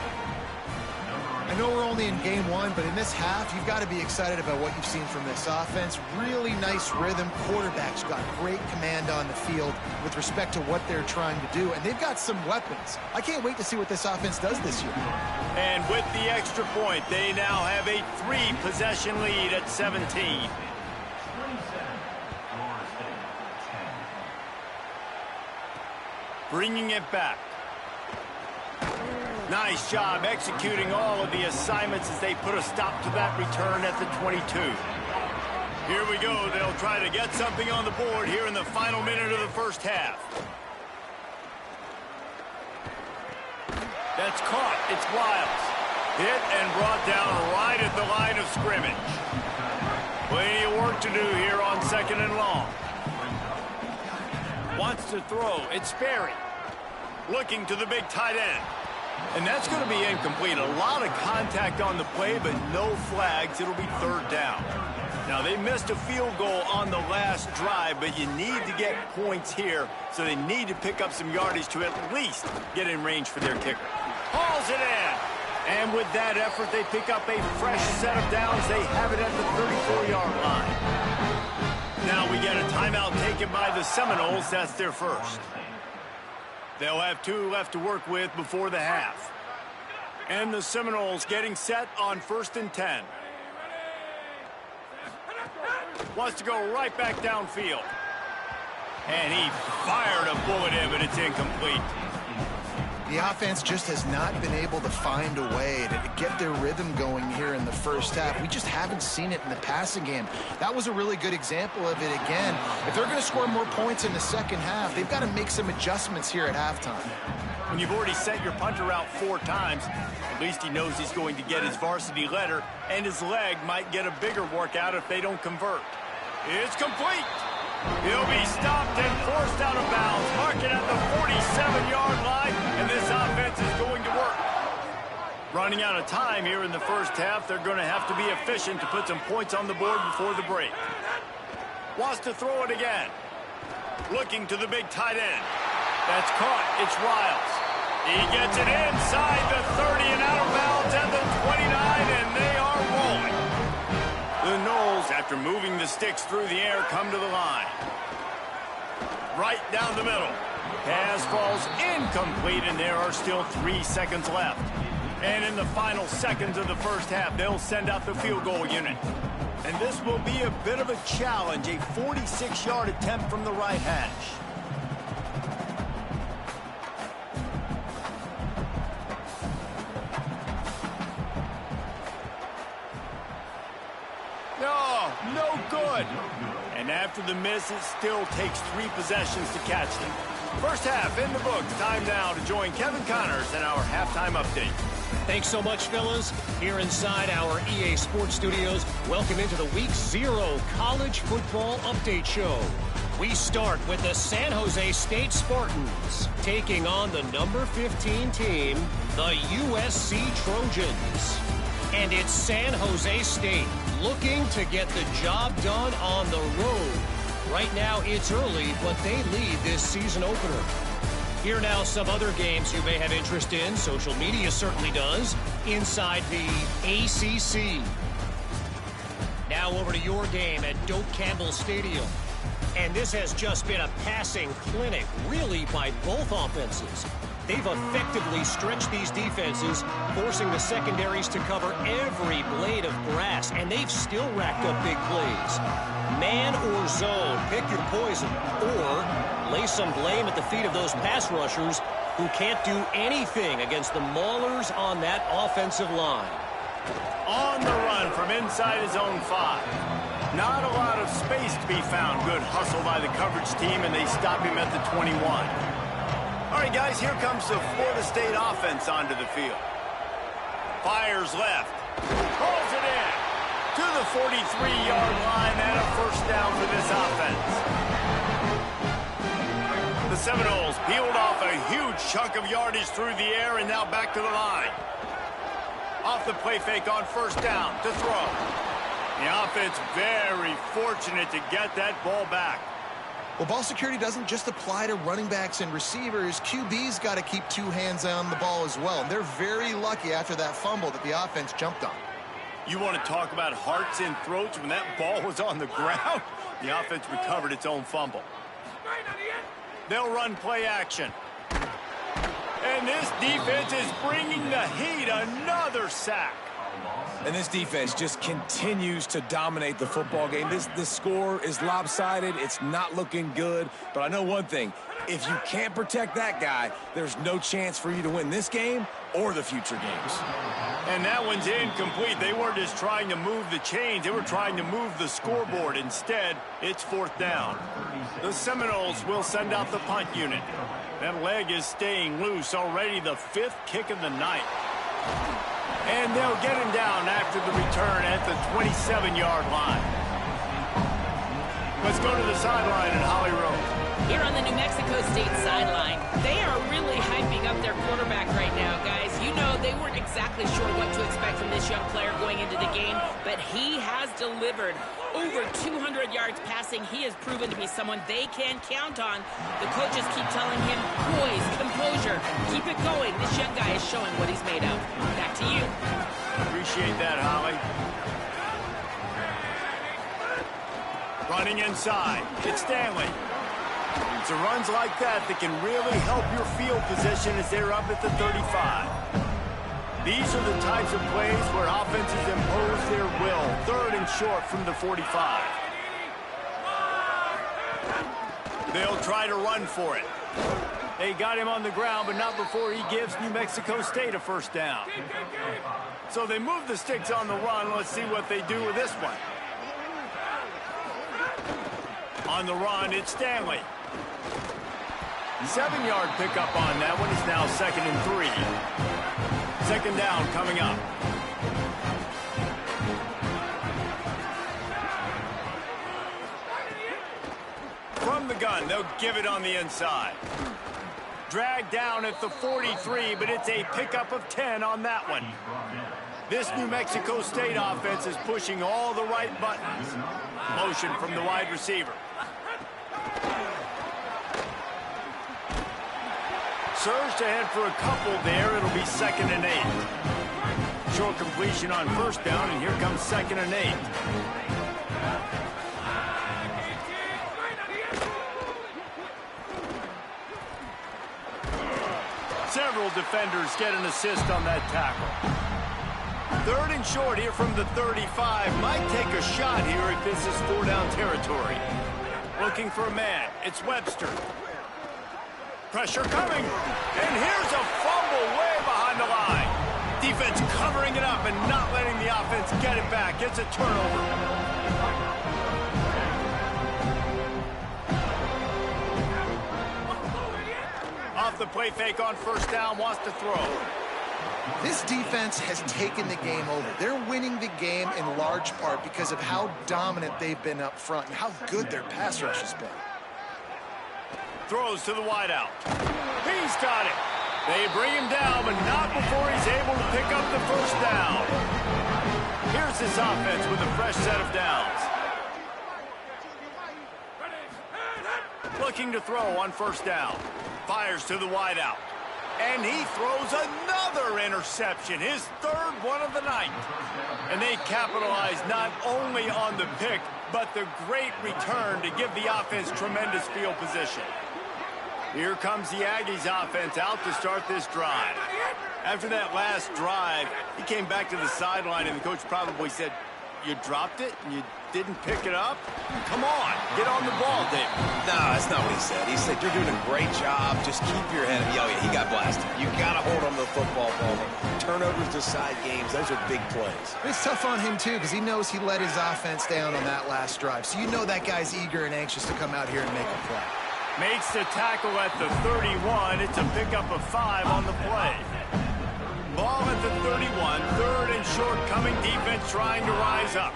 I know we're only in game 1, but in this half, you've got to be excited about what you've seen from this offense. Really nice rhythm. Quarterback's got great command on the field with respect to what they're trying to do, and they've got some weapons. I can't wait to see what this offense does this year. And with the extra point, they now have a 3-possession lead at 17. 27, Florida State, 10. Bringing it back. Nice job executing all of the assignments as they put a stop to that return at the 22. Here we go. They'll try to get something on the board here in the final minute of the 1st half. That's caught. It's Wiles. Hit and brought down right at the line of scrimmage. Plenty of work to do here on 2nd and long. Wants to throw. It's Sperry. Looking to the big tight end. And that's going to be incomplete. A lot of contact on the play, but no flags. It'll be 3rd down. Now, they missed a field goal on the last drive, but you need to get points here, so they need to pick up some yardage to at least get in range for their kicker. Hauls it in. And with that effort, they pick up a fresh set of downs. They have it at the 34-yard line. Now we get a timeout taken by the Seminoles. That's their first. They'll have 2 left to work with before the half. And the Seminoles getting set on 1st and 10. Wants to go right back downfield. And he fired a bullet in, but it's incomplete. The offense just has not been able to find a way to get their rhythm going here in the first half. We just haven't seen it in the passing game. That was a really good example of it again. If they're going to score more points in the second half, they've got to make some adjustments here at halftime. When you've already sent your punter out 4 times, at least he knows he's going to get his varsity letter, and his leg might get a bigger workout if they don't convert. It's complete. He'll be stopped and forced out of bounds. Mark it at the 47-yard line, and this offense is going to work. Running out of time here in the first half, they're going to have to be efficient to put some points on the board before the break. Wants to throw it again. Looking to the big tight end. That's caught. It's Riles. He gets it inside the 30 and out of bounds at the 29, and they are rolling. The Noles, after moving the sticks through the air, come to the line. Right down the middle. Pass falls incomplete, and there are still 3 seconds left. And in the final seconds of the first half, they'll send out the field goal unit. And this will be a bit of a challenge, a 46-yard attempt from the right hash. No good. And after the miss, it still takes 3 possessions to catch them. First half in the books. Time now to join Kevin Connors in our halftime update. Thanks so much, fellas. Here inside our EA Sports Studios, welcome into the Week 0 College Football Update Show. We start with the San Jose State Spartans taking on the number 15 team, the USC Trojans. And it's San Jose State looking to get the job done on the road. Right now it's early, but they lead this season opener. Here now some other games you may have interest in. Social media certainly does. Inside the ACC. Now over to your game at Doak Campbell Stadium. And this has just been a passing clinic, really, by both offenses. They've effectively stretched these defenses, forcing the secondaries to cover every blade of grass, and they've still racked up big plays. Man or zone, pick your poison, or lay some blame at the feet of those pass rushers who can't do anything against the maulers on that offensive line. On the run from inside his own 5. Not a lot of space to be found. Good hustle by the coverage team, and they stop him at the 21. All right, guys, here comes the Florida State offense onto the field. Fires left. Pulls it in to the 43-yard line, and a first down for this offense. The Seminoles peeled off a huge chunk of yardage through the air, and now back to the line. Off the play fake on first down to throw. The offense very fortunate to get that ball back. Well, ball security doesn't just apply to running backs and receivers. QB's got to keep 2 hands on the ball as well. And they're very lucky after that fumble that the offense jumped on. You want to talk about hearts and throats when that ball was on the ground? The offense recovered its own fumble. They'll run play action. And this defense is bringing the heat. Another sack. And this defense just continues to dominate the football game. This score is lopsided. It's not looking good. But I know one thing. If you can't protect that guy, there's no chance for you to win this game or the future games. And that one's incomplete. They weren't just trying to move the chains. They were trying to move the scoreboard. Instead, it's 4th down. The Seminoles will send out the punt unit. That leg is staying loose. Already the 5th kick of the night. And they'll get him down after the return at the 27-yard line. Let's go to the sideline at Holly Road. Here on the New Mexico State sideline, they are really hyping up their quarterback right now, guys. You know, they weren't exactly sure what to expect from this young player going into the game, but he has delivered. Over 200 yards passing. He has proven to be someone they can count on. The coaches keep telling him, poise, composure, keep it going. This young guy is showing what he's made of. Back to you. Appreciate that, Holly. Running inside. It's Stanley. It's runs like that that can really help your field position as they're up at the 35. These are the types of plays where offenses impose their will. 3rd and short from the 45. They'll try to run for it. They got him on the ground, but not before he gives New Mexico State a first down. So they move the sticks on the run. Let's see what they do with this one. On the run, it's Stanley. 7-yard pickup on that one. It's now 2nd and 3. 2nd down coming up. From the gun, they'll give it on the inside. Dragged down at the 43, but it's a pickup of 10 on that one. This New Mexico State offense is pushing all the right buttons. Motion from the wide receiver. Surged ahead for a couple there. It'll be 2nd and 8. Short completion on 1st down, and here comes 2nd and 8. Several defenders get an assist on that tackle. 3rd and short here from the 35. Might take a shot here if this is 4-down territory. Looking for a man. It's Webster. Pressure coming. And here's a fumble way behind the line. Defense covering it up and not letting the offense get it back. It's a turnover. Off the play fake on 1st down, wants to throw. This defense has taken the game over. They're winning the game in large part because of how dominant they've been up front and how good their pass rush has been. Throws to the wideout. He's got it. They bring him down, but not before he's able to pick up the 1st down. Here's this offense with a fresh set of downs. Looking to throw on 1st down. Fires to the wideout. And he throws another interception, his 3rd one of the night. And they capitalize not only on the pick, but the great return to give the offense tremendous field position. Here comes the Aggies offense out to start this drive. After that last drive, he came back to the sideline, and the coach probably said, "You dropped it and you didn't pick it up? Come on, get on the ball, David." No, that's not what he said. He said, "You're doing a great job. Just keep your head up." Oh, yeah, he got blasted. You got to hold on to the football ball. Turnovers decide games. Those are big plays. It's tough on him, too, because he knows he let his offense down on that last drive. So you know that guy's eager and anxious to come out here and make a play. Makes the tackle at the 31. It's a pickup of 5 on the play. Ball at the 31. 3rd and short coming. Defense trying to rise up.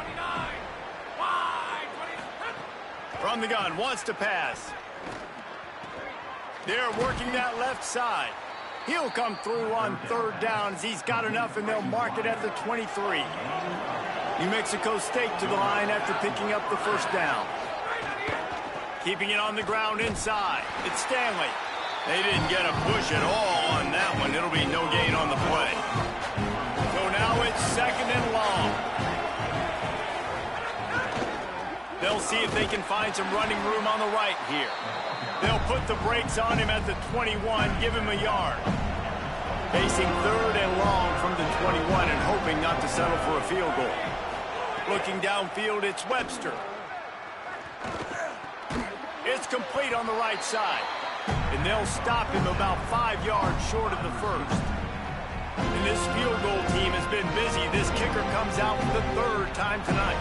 From the gun, wants to pass. They're working that left side. He'll come through on 3rd down as he's got enough, and they'll mark it at the 23. New Mexico State to the line after picking up the 1st down. Keeping it on the ground inside. It's Stanley. They didn't get a push at all on that one. It'll be no gain on the play. So now it's 2nd and long. They'll see if they can find some running room on the right here. They'll put the brakes on him at the 21, give him a yard. Facing 3rd and long from the 21 and hoping not to settle for a field goal. Looking downfield, it's Webster. It's complete on the right side. And they'll stop him about 5 yards short of the 1st. And this field goal team has been busy. This kicker comes out for the 3rd time tonight.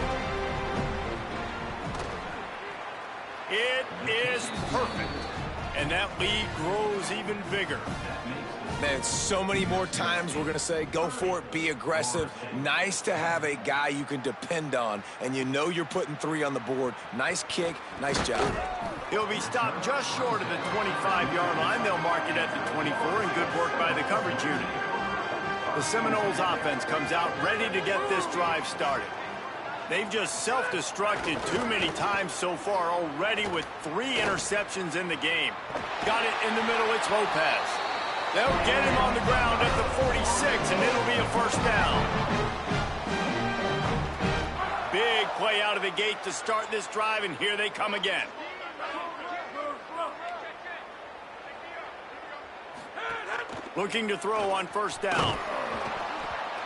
It is perfect. And that lead grows even bigger. Man, so many more times we're going to say, go for it, be aggressive. Nice to have a guy you can depend on, and you know you're putting 3 on the board. Nice kick, nice job. He'll be stopped just short of the 25-yard line. They'll mark it at the 24, and good work by the coverage unit. The Seminoles offense comes out ready to get this drive started. They've just self-destructed too many times so far already with 3 interceptions in the game. Got it in the middle, it's Lopez. They'll get him on the ground at the 46, and it'll be a first down. Big play out of the gate to start this drive, and here they come again. Looking to throw on first down.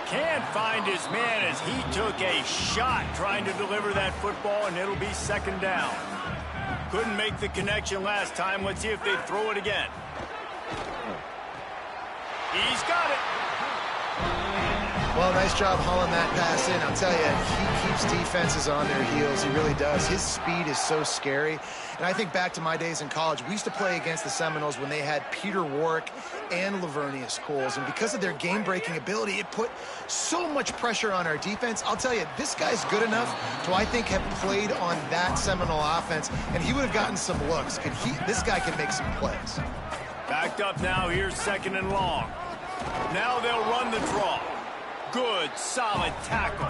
Can't find his man as he took a shot trying to deliver that football, and it'll be second down. Couldn't make the connection last time. Let's see if they throw it again. He's got it. Well, nice job hauling that pass in. I'll tell you, he keeps defenses on their heels. He really does. His speed is so scary. And I think back to my days in college, we used to play against the Seminoles when they had Peter Warrick and Lavernius Coles. And because of their game-breaking ability, it put so much pressure on our defense. I'll tell you, this guy's good enough to, I think, have played on that Seminole offense, and he would have gotten some looks. This guy can make some plays. Backed up now, here's second and long. Now they'll run the draw. Good, solid tackle.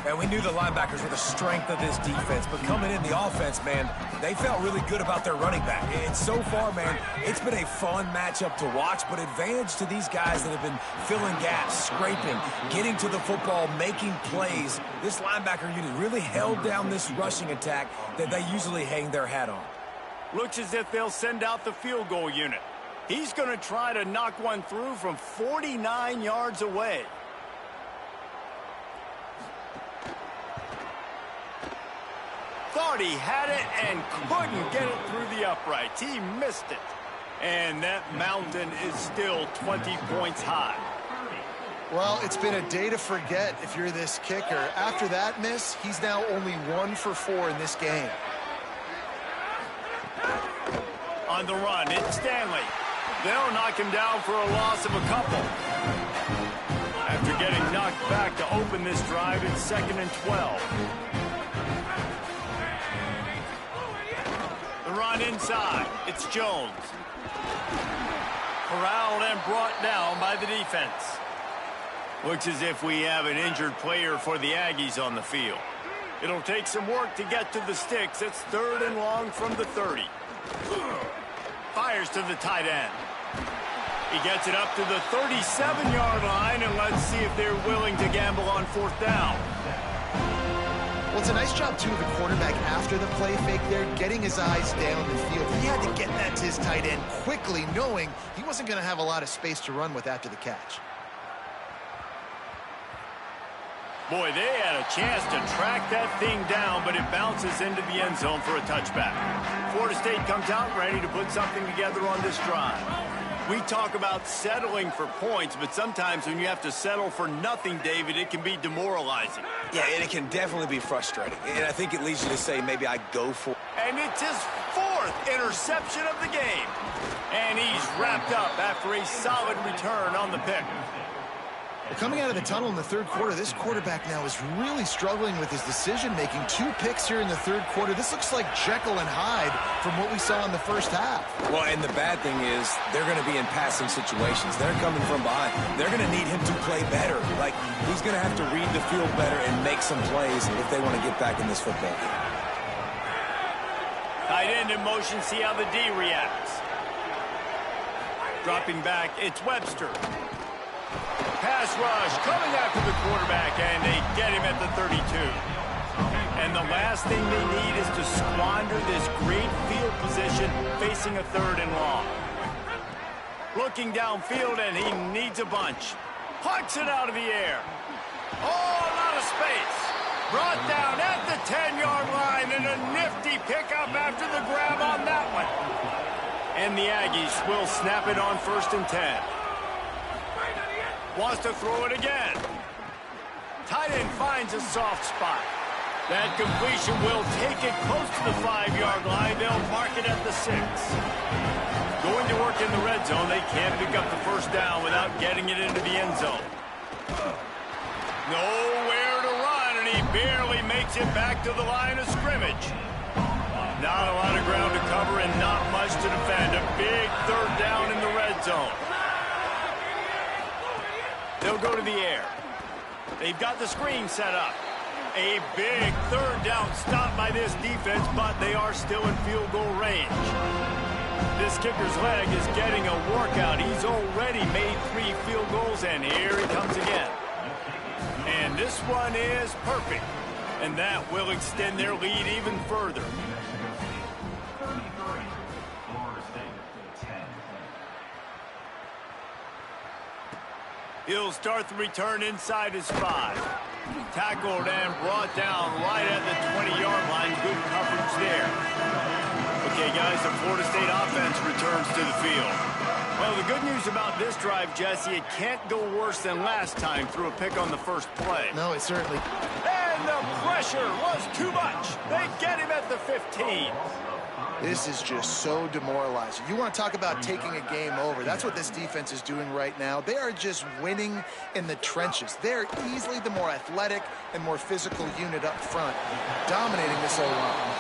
And we knew the linebackers were the strength of this defense, but coming in the offense, man, they felt really good about their running back. And so far, man, it's been a fun matchup to watch, but advantage to these guys that have been filling gaps, scraping, getting to the football, making plays. This linebacker unit really held down this rushing attack that they usually hang their hat on. Looks as if they'll send out the field goal unit. He's going to try to knock one through from 49 yards away. Thought he had it and couldn't get it through the uprights. He missed it. And that mountain is still 20 points high. Well, it's been a day to forget if you're this kicker. After that miss, he's now only 1 for 4 in this game. On the run, it's Stanley. They'll knock him down for a loss of a couple. After getting knocked back to open this drive, it's second and 12. The run inside. It's Jones. Corralled and brought down by the defense. Looks as if we have an injured player for the Aggies on the field. It'll take some work to get to the sticks. It's third and long from the 30. Fires to the tight end. He gets it up to the 37-yard line, and let's see if they're willing to gamble on fourth down. Well, it's a nice job, too, of the quarterback after the play fake there, getting his eyes down the field. He had to get that to his tight end quickly, knowing he wasn't going to have a lot of space to run with after the catch. Boy, they had a chance to track that thing down, but it bounces into the end zone for a touchback. Florida State comes out ready to put something together on this drive. We talk about settling for points, but sometimes when you have to settle for nothing, David, it can be demoralizing. Yeah, and it can definitely be frustrating. And I think it leads you to say, maybe I go for it. And it's his 4th interception of the game. And he's wrapped up after a solid return on the pick. Well, coming out of the tunnel in the third quarter, this quarterback now is really struggling with his decision-making. 2 picks here in the third quarter. This looks like Jekyll and Hyde from what we saw in the first half. Well, and the bad thing is they're going to be in passing situations. They're coming from behind. They're going to need him to play better. Like, he's going to have to read the field better and make some plays if they want to get back in this football game. Tight end in motion, see how the D reacts. Dropping back, it's Webster. Pass rush coming after the quarterback, and they get him at the 32. And the last thing they need is to squander this great field position facing a third and long. Looking downfield, and he needs a bunch. Pucks it out of the air. Oh, a lot of space. Brought down at the 10-yard line, and a nifty pickup after the grab on that one. And the Aggies will snap it on 1st and 10. Wants to throw it again. Tight end finds a soft spot. That completion will take it close to the 5-yard line. They'll mark it at the 6. Going to work in the red zone. They can't pick up the first down without getting it into the end zone. Nowhere to run, and he barely makes it back to the line of scrimmage. Not a lot of ground to cover and not much to defend. A big third down in the red zone. They'll go to the air. They've got the screen set up. A big third down stop by this defense, but they are still in field goal range. This kicker's leg is getting a workout. He's already made 3 field goals, and here he comes again. And this one is perfect. And that will extend their lead even further. He'll start the return inside his 5. Tackled and brought down right at the 20-yard line. Good coverage there. Okay, guys, the Florida State offense returns to the field. Well, the good news about this drive, Jesse, it can't go worse than last time through a pick on the first play. No, it certainly... And the pressure was too much. They get him at the 15. This is just so demoralizing. You want to talk about taking a game over. That's what this defense is doing right now. They are just winning in the trenches. They're easily the more athletic and more physical unit up front, dominating this O-line.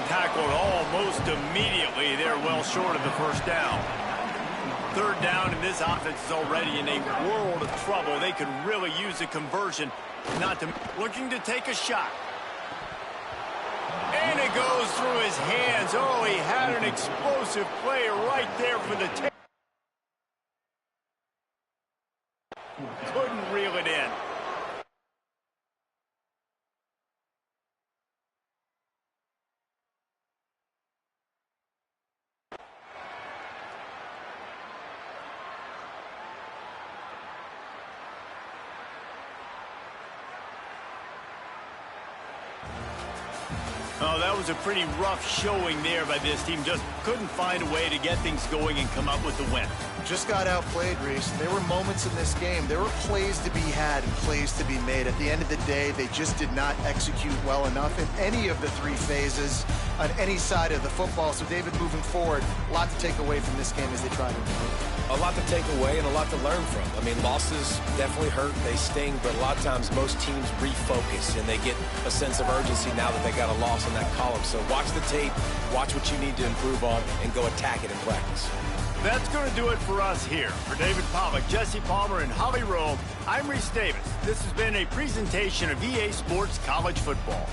Tackled almost immediately. They're well short of the first down. Third down, and this offense is already in a world of trouble. They could really use a conversion. Looking to take a shot. And it goes through his hands. Oh, he had an explosive play right there for the take. Couldn't reel it in. Oh, that was a pretty rough showing there by this team. Just couldn't find a way to get things going and come up with the win. Just got outplayed, Reese. There were moments in this game. There were plays to be had and plays to be made. At the end of the day, they just did not execute well enough in any of the 3 phases on any side of the football. So, David, moving forward, a lot to take away from this game as they try to improve. A lot to take away and a lot to learn from. I mean, losses definitely hurt, they sting, but a lot of times most teams refocus and they get a sense of urgency now that they got a loss in that column. So watch the tape, watch what you need to improve on, and go attack it in practice. That's going to do it for us here. For David Pollack, Jesse Palmer, and Holly Rowe, I'm Reese Davis. This has been a presentation of EA Sports College Football.